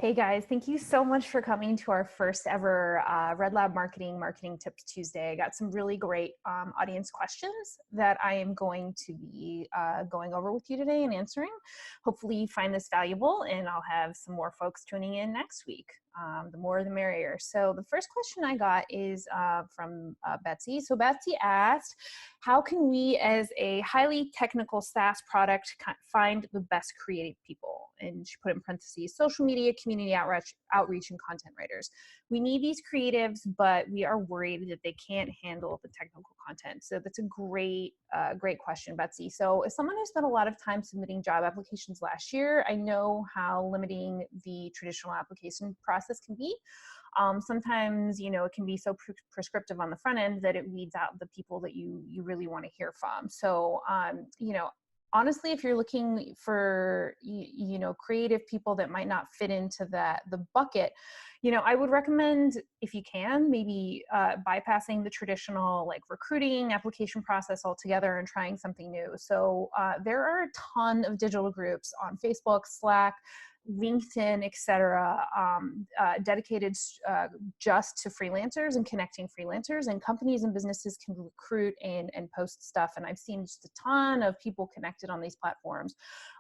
Hey guys, thank you so much for coming to our first ever Red Lab Marketing Tips Tuesday. I got some really great audience questions that I am going to be going over with you today and answering. Hopefully you find this valuable, and I'll have some more folks tuning in next week. The more the merrier. So the first question I got is from Betsy. So Betsy asked, how can we as a highly technical SaaS product find the best creative people? And she put in parentheses, social media, community outreach, and content writers. We need these creatives, but we are worried that they can't handle the technical content. So that's a great question, Betsy. So as someone who spent a lot of time submitting job applications last year, I know how limiting the traditional application process can be. Sometimes, it can be so prescriptive on the front end that it weeds out the people that you really want to hear from. So, honestly, if you're looking for, creative people that might not fit into the bucket, I would recommend, if you can, maybe bypassing the traditional like recruiting application process altogether and trying something new. So there are a ton of digital groups on Facebook, Slack, LinkedIn, etc., dedicated just to freelancers and connecting freelancers, and companies and businesses can recruit and post stuff. And I've seen just a ton of people connected on these platforms.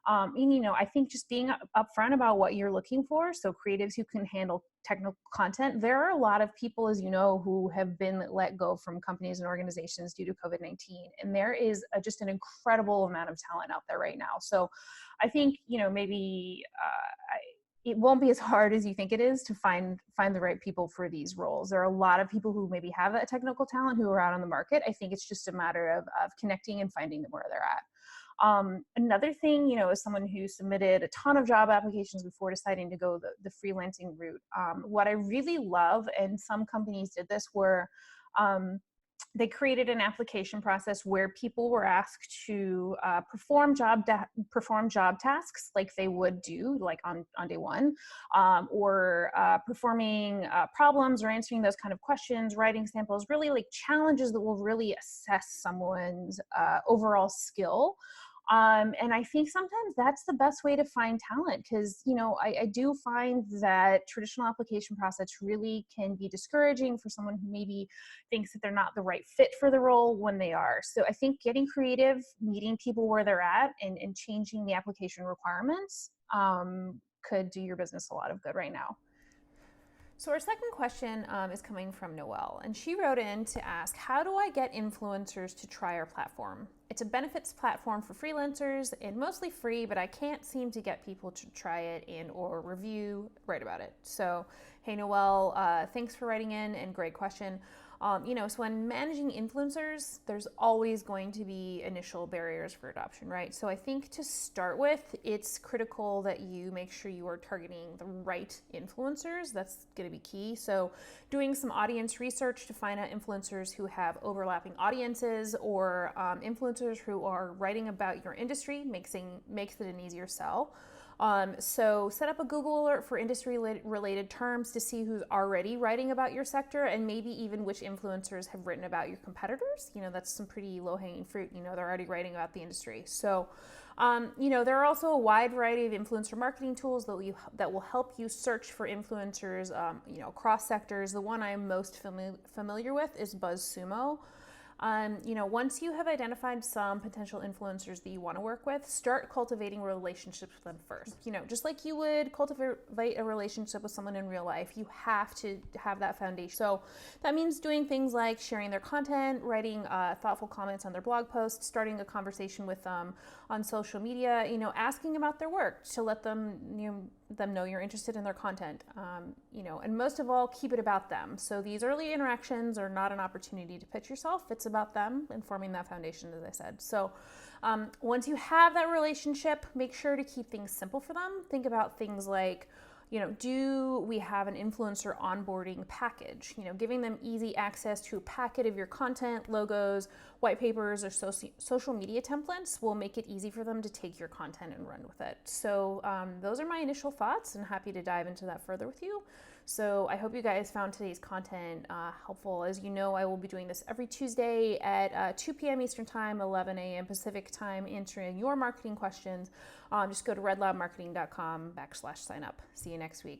I think just being upfront about what you're looking for. So creatives who can handle technical content. There are a lot of people, as you know, who have been let go from companies and organizations due to COVID-19. And there is just an incredible amount of talent out there right now. So I think, maybe it won't be as hard as you think it is to find the right people for these roles. There are a lot of people who maybe have that technical talent who are out on the market. I think it's just a matter of connecting and finding them where they're at. Another thing, as someone who submitted a ton of job applications before deciding to go the freelancing route, what I really love, and some companies did this, were they created an application process where people were asked to perform job tasks like they would do like on day one, or performing problems or answering those kind of questions, writing samples, really like challenges that will really assess someone's overall skill. And I think sometimes that's the best way to find talent, because, I do find that traditional application process really can be discouraging for someone who maybe thinks that they're not the right fit for the role when they are. So I think getting creative, meeting people where they're at, and changing the application requirements could do your business a lot of good right now. So our second question is coming from Noelle, and she wrote in to ask, how do I get influencers to try our platform? It's a benefits platform for freelancers and mostly free, but I can't seem to get people to try it and or write about it. So, hey Noelle, thanks for writing in, and great question. So when managing influencers, there's always going to be initial barriers for adoption, right? So I think to start with, it's critical that you make sure you are targeting the right influencers. That's going to be key. So doing some audience research to find out influencers who have overlapping audiences, or influencers who are writing about your industry makes it an easier sell. So set up a Google alert for industry related terms to see who's already writing about your sector, and maybe even which influencers have written about your competitors. That's some pretty low hanging fruit. They're already writing about the industry. So, there are also a wide variety of influencer marketing tools that will help you search for influencers, across sectors. The one I'm most familiar with is BuzzSumo. Once you have identified some potential influencers that you want to work with, start cultivating relationships with them first. Just like you would cultivate a relationship with someone in real life, you have to have that foundation. So that means doing things like sharing their content, writing thoughtful comments on their blog posts, starting a conversation with them on social media, asking about their work to let them know you're interested in their content, and most of all, keep it about them. So these early interactions are not an opportunity to pitch yourself. It's about them and forming that foundation, as I said. So once you have that relationship, make sure to keep things simple for them. Think about things like, do we have an influencer onboarding package? Giving them easy access to a packet of your content, logos, white papers, or social media templates will make it easy for them to take your content and run with it. So those are my initial thoughts, and happy to dive into that further with you. So I hope you guys found today's content helpful. As you know, I will be doing this every Tuesday at 2 p.m. Eastern Time, 11 a.m. Pacific Time, answering your marketing questions. Just go to redlabmarketing.com/sign up. See you next week.